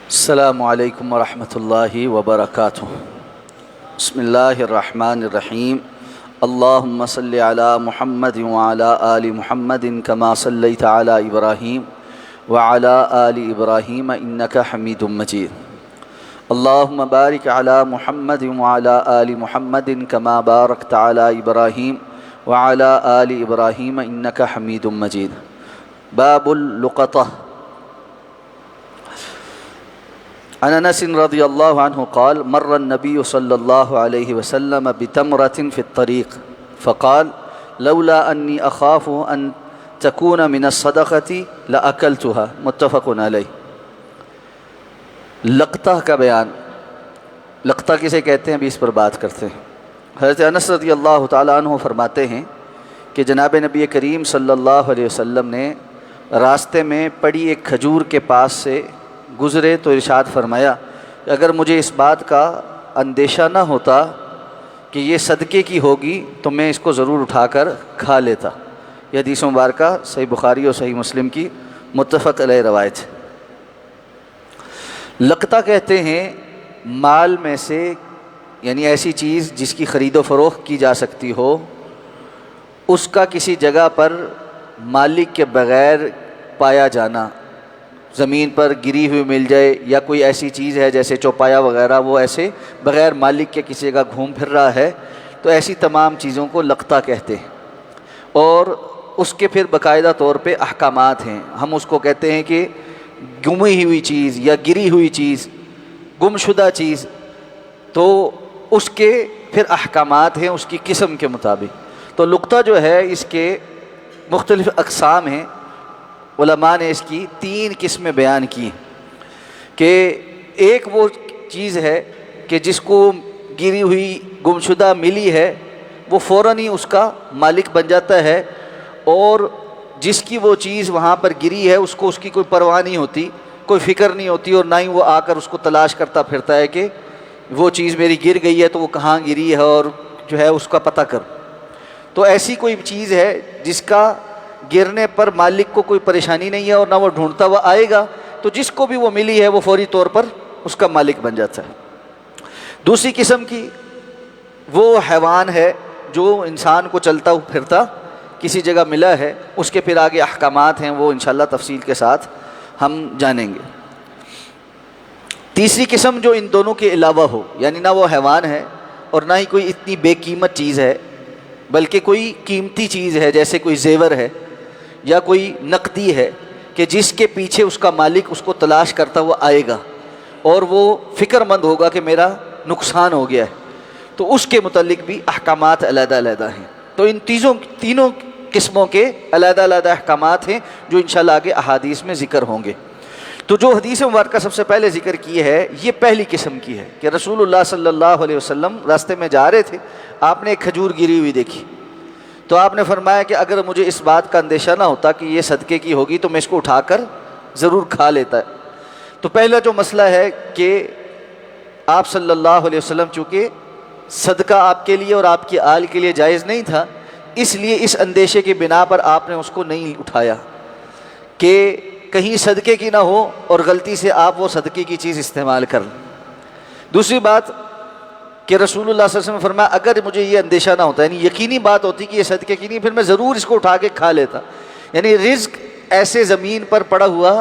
السلام علیکم ورحمۃ اللہ وبرکاتہ۔ بسم اللہ الرحمن الرحیم۔ اللہم صلی علی محمد وعلی آل محمد کما صلیت علی ابراہیم وعلی آل ابراہیم انک حمید مجید۔ اللہم بارک علی محمد وعلی آل محمد کما بارکت علی ابراہیم وعلی آل ابراہیم انک حمید مجید۔ باب اللقطہ۔ عن انس رضی اللہ عنہ قال مر النبی صلی اللہ علیہ وسلم بتمرۃ فی الطریق فقال لولا انی اخاف ان تکون من الصدقۃ لاکلتها متفق علیہ۔ لقطہ کا بیان، لقطہ کسے کہتے ہیں ابھی اس پر بات کرتے ہیں۔ حضرت انس رضی اللہ تعالیٰ عنہ فرماتے ہیں کہ جناب نبی کریم صلی اللہ علیہ وسلم نے راستے میں پڑی ایک کھجور کے پاس سے گزرے تو ارشاد فرمایا کہ اگر مجھے اس بات کا اندیشہ نہ ہوتا کہ یہ صدقے کی ہوگی تو میں اس کو ضرور اٹھا کر کھا لیتا۔ یہ حدیث مبارکہ صحیح بخاری اور صحیح مسلم کی متفق علیہ روایت ہے۔ لقطہ کہتے ہیں مال میں سے، یعنی ایسی چیز جس کی خرید و فروخت کی جا سکتی ہو، اس کا کسی جگہ پر مالک کے بغیر پایا جانا، زمین پر گری ہوئی مل جائے، یا کوئی ایسی چیز ہے جیسے چوپایا وغیرہ، وہ ایسے بغیر مالک کے کسی جگہ گھوم پھر رہا ہے، تو ایسی تمام چیزوں کو لقطہ کہتے ہیں۔ اور اس کے پھر باقاعدہ طور پہ احکامات ہیں۔ ہم اس کو کہتے ہیں کہ گمی ہوئی چیز یا گری ہوئی چیز، گم شدہ چیز، تو اس کے پھر احکامات ہیں اس کی قسم کے مطابق۔ تو لقطہ جو ہے اس کے مختلف اقسام ہیں۔ علماء نے اس کی 3 قسمیں بیان کی کہ ایک وہ چیز ہے کہ جس کو گری ہوئی گمشدہ ملی ہے وہ فوراً ہی اس کا مالک بن جاتا ہے، اور جس کی وہ چیز وہاں پر گری ہے اس کو اس کی کوئی پرواہ نہیں ہوتی، کوئی فکر نہیں ہوتی، اور نہ ہی وہ آ کر اس کو تلاش کرتا پھرتا ہے کہ وہ چیز میری گر گئی ہے تو وہ کہاں گری ہے اور جو ہے اس کا پتہ کر۔ تو ایسی کوئی چیز ہے جس کا گرنے پر مالک کو کوئی پریشانی نہیں ہے اور نہ وہ ڈھونڈتا ہوا آئے گا، تو جس کو بھی وہ ملی ہے وہ فوری طور پر اس کا مالک بن جاتا ہے۔ دوسری قسم کی وہ حیوان ہے جو انسان کو چلتا پھرتا کسی جگہ ملا ہے، اس کے پھر آگے احکامات ہیں، وہ انشاءاللہ تفصیل کے ساتھ ہم جانیں گے۔ تیسری قسم جو ان دونوں کے علاوہ ہو، یعنی نہ وہ حیوان ہے اور نہ ہی کوئی اتنی بے قیمت چیز ہے، بلکہ کوئی قیمتی چیز ہے جیسے کوئی زیور ہے یا کوئی نقدی ہے کہ جس کے پیچھے اس کا مالک اس کو تلاش کرتا ہوا آئے گا اور وہ فکر مند ہوگا کہ میرا نقصان ہو گیا ہے، تو اس کے متعلق بھی احکامات علیحدہ علیحدہ ہیں۔ تو ان تینوں قسموں کے علیحدہ علیحدہ احکامات ہیں جو انشاءاللہ آگے احادیث میں ذکر ہوں گے۔ تو جو حدیث مبارکہ سب سے پہلے ذکر کی ہے یہ پہلی قسم کی ہے کہ رسول اللہ صلی اللہ علیہ وسلم راستے میں جا رہے تھے، آپ نے ایک کھجور گری ہوئی دیکھی، تو آپ نے فرمایا کہ اگر مجھے اس بات کا اندیشہ نہ ہوتا کہ یہ صدقے کی ہوگی تو میں اس کو اٹھا کر ضرور کھا لیتا ہے۔ تو پہلا جو مسئلہ ہے کہ آپ صلی اللہ علیہ وسلم چونکہ صدقہ آپ کے لیے اور آپ کی آل کے لیے جائز نہیں تھا، اس لیے اس اندیشے کی بنا پر آپ نے اس کو نہیں اٹھایا کہ کہیں صدقے کی نہ ہو اور غلطی سے آپ وہ صدقے کی چیز استعمال کر لیں۔ دوسری بات کہ رسول اللہ صلی اللہ علیہ وسلم فرمایا اگر مجھے یہ اندیشہ نہ ہوتا، یعنی یقینی بات ہوتی کہ یہ صدقے کی نہیں، پھر میں ضرور اس کو اٹھا کے کھا لیتا۔ یعنی رزق ایسے زمین پر پڑا ہوا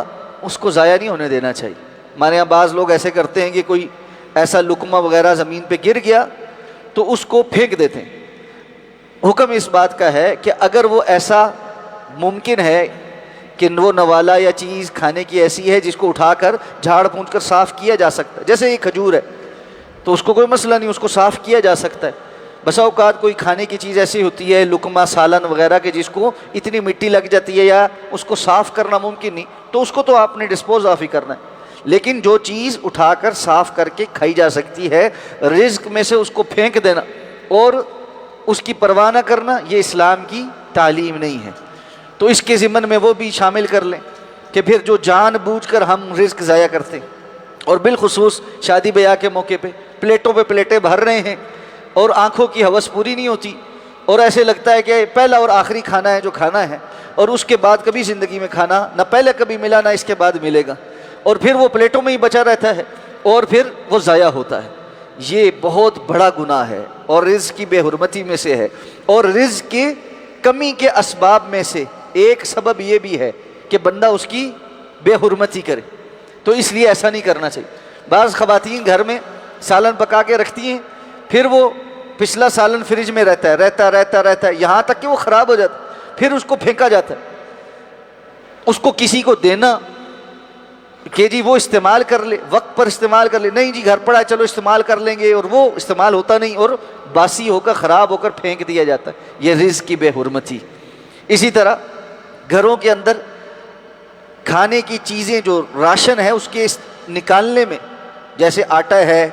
اس کو ضائع نہیں ہونے دینا چاہیے۔ ہمارے یہاں بعض لوگ ایسے کرتے ہیں کہ کوئی ایسا لقمہ وغیرہ زمین پہ گر گیا تو اس کو پھینک دیتے ہیں۔ حکم اس بات کا ہے کہ اگر وہ ایسا ممکن ہے کہ وہ نوالا یا چیز کھانے کی ایسی ہے جس کو اٹھا کر جھاڑ پونچھ کر صاف کیا جا سکتا ہے، جیسے یہ کھجور ہے تو اس کو کوئی مسئلہ نہیں، اس کو صاف کیا جا سکتا ہے۔ بسا اوقات کوئی کھانے کی چیز ایسی ہوتی ہے لقمہ سالن وغیرہ کہ جس کو اتنی مٹی لگ جاتی ہے یا اس کو صاف کرنا ممکن نہیں، تو اس کو تو آپ نے ڈسپوز آف ہی کرنا ہے۔ لیکن جو چیز اٹھا کر صاف کر کے کھائی جا سکتی ہے، رزق میں سے اس کو پھینک دینا اور اس کی پرواہ نہ کرنا، یہ اسلام کی تعلیم نہیں ہے۔ تو اس کے ضمن میں وہ بھی شامل کر لیں کہ پھر جو جان بوجھ کر ہم رزق ضائع کرتے ہیں، اور بالخصوص شادی بیاہ کے موقع پہ پلیٹوں پہ پلیٹیں بھر رہے ہیں اور آنکھوں کی ہوس پوری نہیں ہوتی، اور ایسے لگتا ہے کہ پہلا اور آخری کھانا ہے جو کھانا ہے، اور اس کے بعد کبھی زندگی میں کھانا نہ پہلے کبھی ملا نہ اس کے بعد ملے گا، اور پھر وہ پلیٹوں میں ہی بچا رہتا ہے اور پھر وہ ضائع ہوتا ہے۔ یہ بہت بڑا گناہ ہے اور رزق کی بے حرمتی میں سے ہے، اور رزق کی کمی کے اسباب میں سے ایک سبب یہ بھی ہے کہ بندہ اس کی بے حرمتی کرے، تو اس لیے ایسا نہیں کرنا چاہیے۔ بعض خواتین گھر میں سالن پکا کے رکھتی ہیں، پھر وہ پچھلا سالن فریج میں رہتا ہے یہاں تک کہ وہ خراب ہو جاتا ہے، پھر اس کو پھینکا جاتا ہے۔ اس کو کسی کو دینا کہ جی وہ استعمال کر لے، وقت پر استعمال کر لے، نہیں جی گھر پڑا ہے چلو استعمال کر لیں گے، اور وہ استعمال ہوتا نہیں اور باسی ہو کر خراب ہو کر پھینک دیا جاتا ہے۔ یہ رزق کی بے حرمتی۔ اسی طرح گھروں کے اندر کھانے کی چیزیں جو راشن ہے اس کے نکالنے میں، جیسے آٹا ہے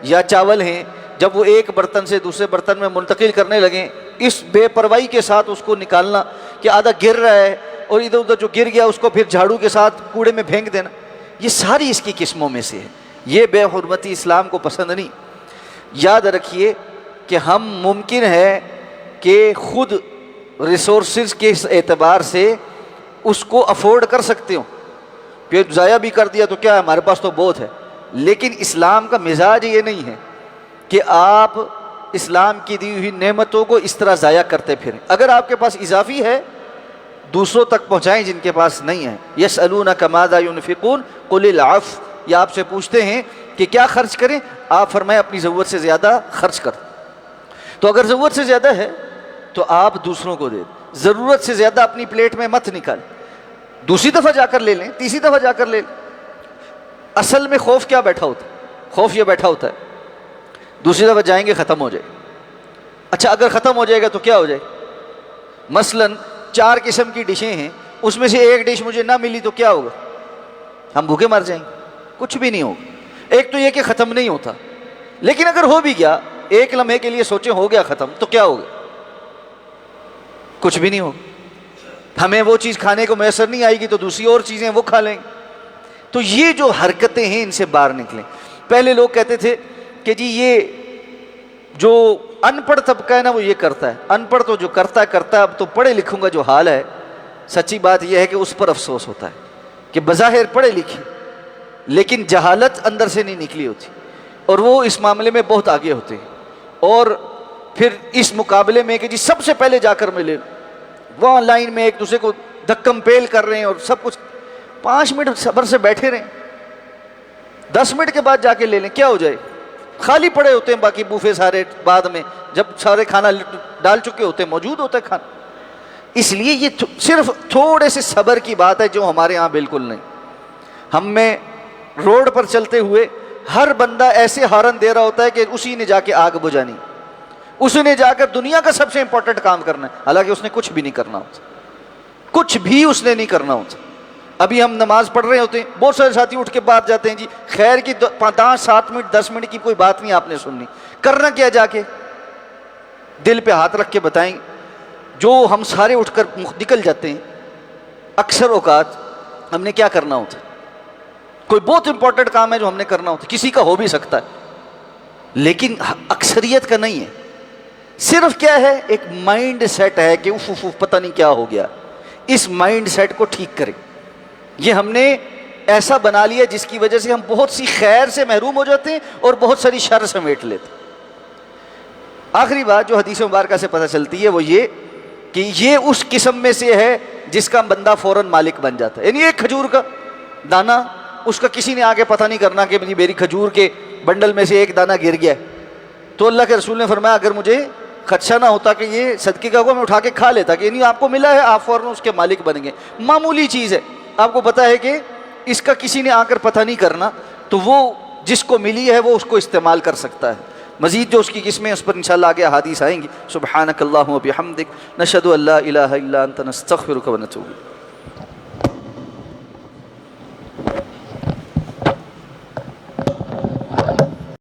یا چاول ہیں، جب وہ ایک برتن سے دوسرے برتن میں منتقل کرنے لگیں، اس بے پرواہی کے ساتھ اس کو نکالنا کہ آدھا گر رہا ہے اور ادھر ادھر جو گر گیا اس کو پھر جھاڑو کے ساتھ کوڑے میں پھینک دینا، یہ ساری اس کی قسموں میں سے ہے۔ یہ بے حرمتی اسلام کو پسند نہیں۔ یاد رکھیے کہ ہم ممکن ہے کہ خود ریسورسز کے اعتبار سے اس کو افورڈ کر سکتے ہوں، کہ ضائع بھی کر دیا تو کیا ہے ہمارے پاس تو بہت ہے، لیکن اسلام کا مزاج یہ نہیں ہے کہ آپ اسلام کی دی ہوئی نعمتوں کو اس طرح ضائع کرتے پھریں۔ اگر آپ کے پاس اضافی ہے دوسروں تک پہنچائیں جن کے پاس نہیں ہے۔ یسألونک ماذا ينفقون قل العفو، یہ آپ سے پوچھتے ہیں کہ کیا خرچ کریں، آپ فرمائیں اپنی ضرورت سے زیادہ خرچ کر۔ تو اگر ضرورت سے زیادہ ہے تو آپ دوسروں کو دے دیں، ضرورت سے زیادہ اپنی پلیٹ میں مت نکالیں، دوسری دفعہ جا کر لے لیں، تیسری دفعہ جا کر لے لیں۔ اصل میں خوف کیا بیٹھا ہوتا ہے؟ خوف یہ بیٹھا ہوتا ہے دوسری دفعہ جائیں گے ختم ہو جائے۔ اچھا اگر ختم ہو جائے گا تو کیا ہو جائے؟ مثلاً 4 قسم کی ڈشیں ہیں، اس میں سے ایک ڈش مجھے نہ ملی تو کیا ہوگا؟ ہم بھوکے مر جائیں گے؟ کچھ بھی نہیں ہوگا۔ ایک تو یہ کہ ختم نہیں ہوتا، لیکن اگر ہو بھی گیا ایک لمحے کے لیے سوچیں ہو گیا ختم تو کیا ہوگا؟ کچھ بھی نہیں ہوگا۔ ہمیں وہ چیز کھانے کو میسر نہیں آئے گی تو دوسری اور چیزیں وہ کھا لیں گے۔ تو یہ جو حرکتیں ہیں ان سے باہر نکلیں۔ پہلے لوگ کہتے تھے کہ جی یہ جو ان پڑھ طبقہ ہے نا وہ یہ کرتا ہے، ان پڑھ تو جو کرتا ہے، اب تو پڑھے لکھوں کا جو حال ہے، سچی بات یہ ہے کہ اس پر افسوس ہوتا ہے کہ بظاہر پڑھے لکھے لیکن جہالت اندر سے نہیں نکلی ہوتی، اور وہ اس معاملے میں بہت آگے ہوتے ہیں، اور پھر اس مقابلے میں کہ جی سب سے پہلے جا کر ملے، وہ لائن میں ایک دوسرے کو دھکم پیل کر رہے ہیں اور سب کچھ، 5 منٹ صبر سے بیٹھے رہیں، 10 منٹ کے بعد جا کے لے لیں، کیا ہو جائے؟ خالی پڑے ہوتے ہیں باقی بوفے سارے، بعد میں جب سارے کھانا ڈال چکے ہوتے ہیں موجود ہوتا ہے کھانا۔ اس لیے یہ صرف تھوڑے سے صبر کی بات ہے جو ہمارے ہاں بالکل نہیں۔ ہم میں روڈ پر چلتے ہوئے ہر بندہ ایسے ہارن دے رہا ہوتا ہے کہ اسی نے جا کے آگ بجھانی، اسی نے جا کر دنیا کا سب سے امپورٹنٹ کام کرنا ہے، حالانکہ اس نے کچھ بھی نہیں کرنا ہوتا، کچھ بھی اس نے نہیں کرنا ہوتا۔ ابھی ہم نماز پڑھ رہے ہوتے ہیں، بہت سارے ساتھی اٹھ کے باہر جاتے ہیں، جی خیر کی 5 7 منٹ 10 منٹ کی کوئی بات نہیں آپ نے سننی، کرنا کیا جا کے؟ دل پہ ہاتھ رکھ کے بتائیں، جو ہم سارے اٹھ کر نکل جاتے ہیں، اکثر اوقات ہم نے کیا کرنا ہوتا ہے؟ کوئی بہت امپورٹنٹ کام ہے جو ہم نے کرنا ہوتا ہے، کسی کا ہو بھی سکتا ہے لیکن اکثریت کا نہیں ہے۔ صرف کیا ہے؟ ایک مائنڈ سیٹ ہے کہ اف پتہ نہیں کیا ہو گیا۔ اس مائنڈ سیٹ کو ٹھیک کریں۔ یہ ہم نے ایسا بنا لیا جس کی وجہ سے ہم بہت سی خیر سے محروم ہو جاتے ہیں اور بہت ساری شر سمیٹ لیتے ہیں۔ آخری بات جو حدیث مبارکہ سے پتہ چلتی ہے وہ یہ کہ یہ اس قسم میں سے ہے جس کا بندہ فوراً مالک بن جاتا ہے۔ یعنی ایک کھجور کا دانہ، اس کا کسی نے آگے پتہ نہیں کرنا کہ میری کھجور کے بنڈل میں سے ایک دانہ گر گیا ہے، تو اللہ کے رسول نے فرمایا اگر مجھے خدشہ نہ ہوتا کہ یہ صدقے کا ہوگا میں اٹھا کے کھا لیتا، کہ یعنی آپ کو ملا ہے آپ فوراً اس کے مالک بن گئے۔ معمولی چیز ہے، آپ کو پتہ ہے کہ اس کا کسی نے آ کر پتہ نہیں کرنا، تو وہ جس کو ملی ہے وہ اس کو استعمال کر سکتا ہے۔ مزید جو اس کی قسمیں اس پر انشاءاللہ آگے احادیث آئیں گی۔ سبحانک اللہم و بحمدک، نشہد ان لا الہ الا انت، نستغفرک و نتوب۔